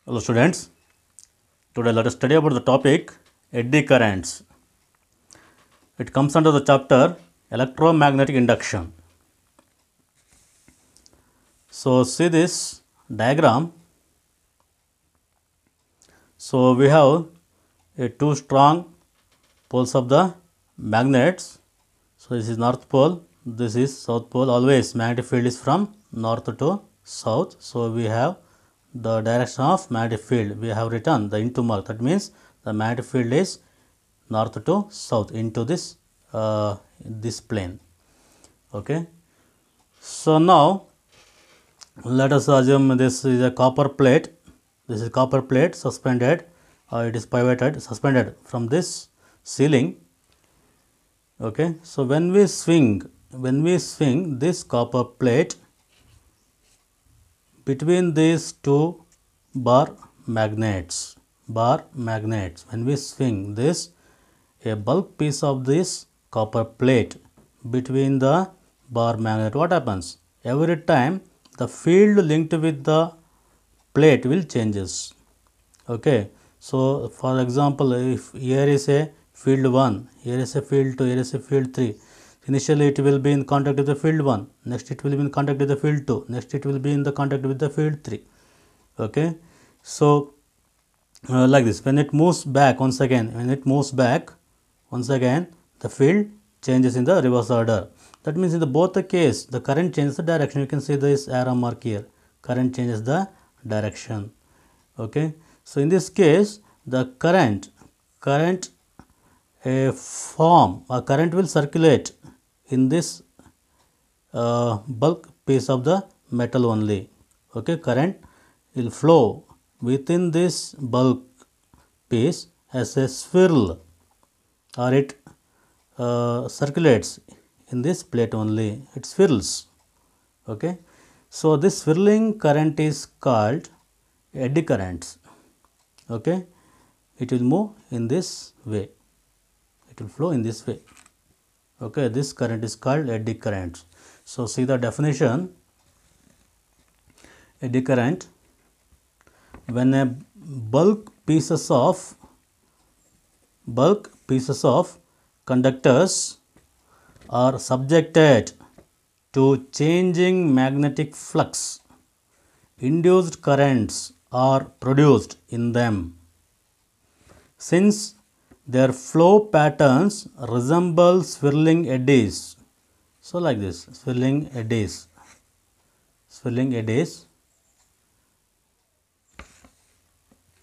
Hello students, today let us study about the topic eddy currents. It comes under the chapter electromagnetic induction. So see this diagram. So we have two strong poles of the magnets. So this is north pole, this is south pole. Always magnetic field is from north to south. So we have the direction of magnetic field. We have written the into mark. That means the magnetic field is north to south into this this plane. Okay. So now let us assume this is a copper plate. This is copper plate suspended, it is pivoted, suspended from this ceiling. Okay. So when we swing this copper plate between these two bar magnets, when we swing this, a bulk piece of this copper plate between the bar magnet, what happens? Every time the field linked with the plate will changes. Okay. So for example, if here is a field 1, here is a field 2, here is a field 3. Initially it will be in contact with the field 1, next it will be in contact with the field 2, next it will be in the contact with the field 3. Okay. So like this, when it moves back once again, the field changes in the reverse order. That means in the both the case the current changes the direction. You can see this arrow mark here, current changes the direction. Okay. So in this case the current current will circulate in this bulk piece of the metal only. Okay. Current will flow within this bulk piece as a swirl, or it circulates in this plate only, it swirls. Okay. So this swirling current is called eddy currents. Okay. It will move in this way, it will flow in this way. Okay. This current is called eddy currents. So see the definition. Eddy current: when a bulk pieces of conductors are subjected to changing magnetic flux, induced currents are produced in them. Since their flow patterns resemble swirling eddies, so like this, swirling eddies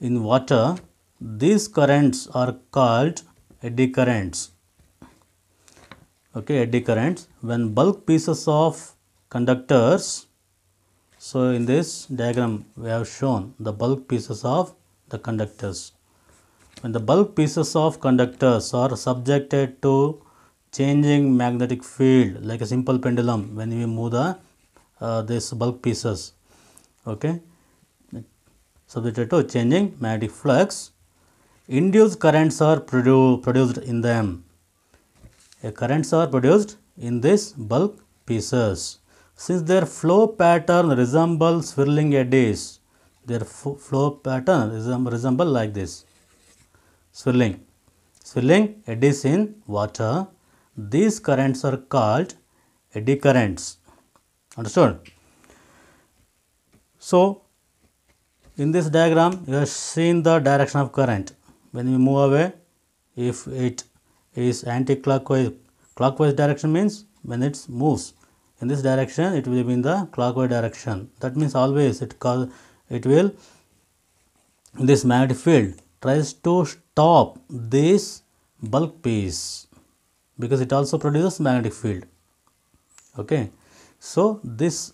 in water, these currents are called eddy currents. Okay. Eddy currents when bulk pieces of conductors, so in this diagram we have shown the bulk pieces of the conductors. When the bulk pieces of conductors are subjected to changing magnetic field, like a simple pendulum, when we move the this bulk pieces, okay, subjected to changing magnetic flux, induced currents are produced in them. Currents are produced in this bulk pieces. Since their flow pattern resembles swirling eddies, their flow pattern resemble like this, swirling eddies in water, these currents are called eddy currents. Understood? So in this diagram you have seen the direction of current. When we move away, if it is anti-clockwise, clockwise direction means when it moves in this direction, it will be in the clockwise direction. That means always this magnetic field tries to stop this bulk piece, because it also produces magnetic field. Okay. So this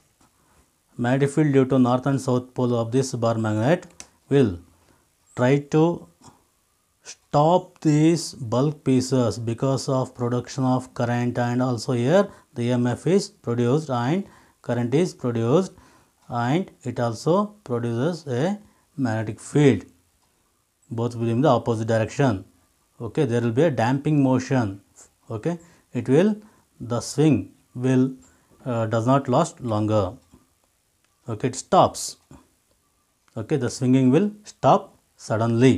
magnetic field due to north and south pole of this bar magnet will try to stop these bulk pieces because of production of current, and also here the EMF is produced and current is produced, and it also produces a magnetic field, both will be in the opposite direction. Okay. There will be a damping motion. Okay. The swing will does not last longer. Okay. It stops. okay, the swinging will stop suddenly.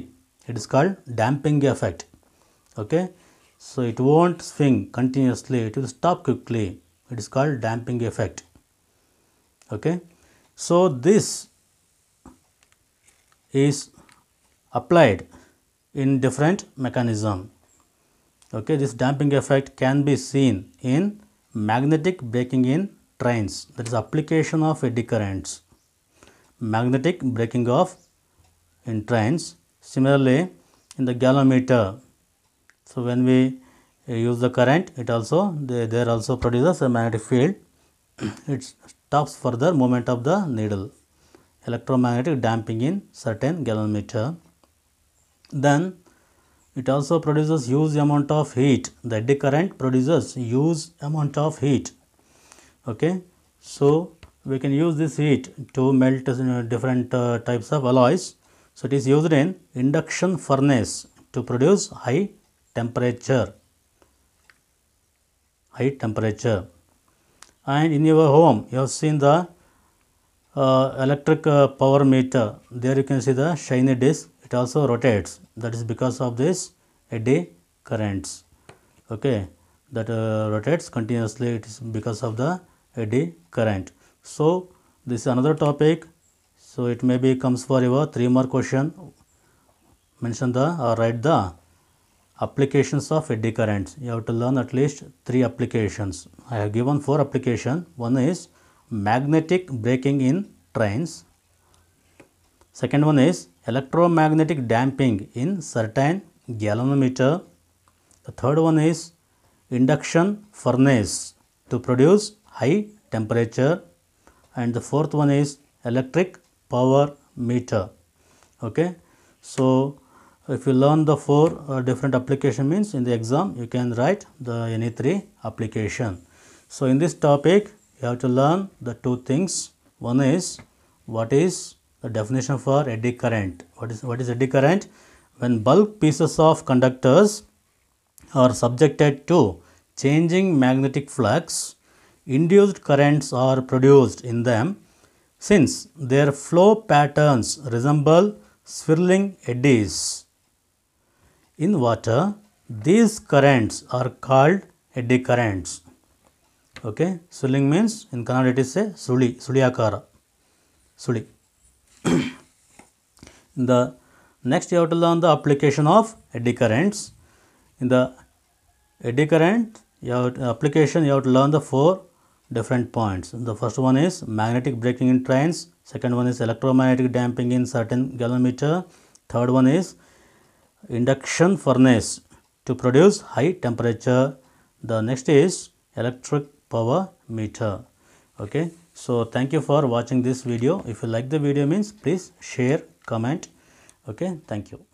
It is called damping effect. Okay, so it won't swing continuously, it will stop quickly. It is called damping effect. Okay, so this is applied in different mechanism. Okay, this damping effect can be seen in magnetic braking in trains, that is application of eddy currents. Magnetic braking of in trains. Similarly, in the galvanometer, so when we use the current, it also there also produces a magnetic field. It stops further movement of the needle. Electromagnetic damping in certain galvanometer. Then it also produces huge amount of heat. The eddy current produces huge amount of heat. Okay, so we can use this heat to melt different types of alloys. So it is used in induction furnace to produce high temperature. And in your home, you have seen the electric power meter. There you can see the shiny disc. It also rotates. That is because of this eddy currents. Okay, that rotates continuously. It is because of the eddy current. So this is another topic. So it maybe comes for your 3 mark question. Mention the or write the applications of eddy currents. You have to learn at least 3 applications. I have given 4 applications. One is magnetic braking in trains. Second one is electromagnetic damping in certain galvanometer. The third one is induction furnace to produce high temperature, and the fourth one is electric power meter. Okay, so if you learn the 4 different application, means in the exam you can write the any 3 application. So in this topic you have to learn the 2 things. One is what is the definition for eddy current. What is eddy current? When bulk pieces of conductors are subjected to changing magnetic flux, induced currents are produced in them. Since their flow patterns resemble swirling eddies in water, these currents are called eddy currents. Okay, swirling means in Kannada it is a suliyakara. Suli. In the next you have to learn the application of eddy currents. In the eddy current application you have to learn the 4 different points. The first one is magnetic braking in trains. Second one is electromagnetic damping in certain galvanometer. Third one is induction furnace to produce high temperature. The next is electric power meter. Okay, so thank you for watching this video. If you like the video, means please share, comment. Okay, thank you.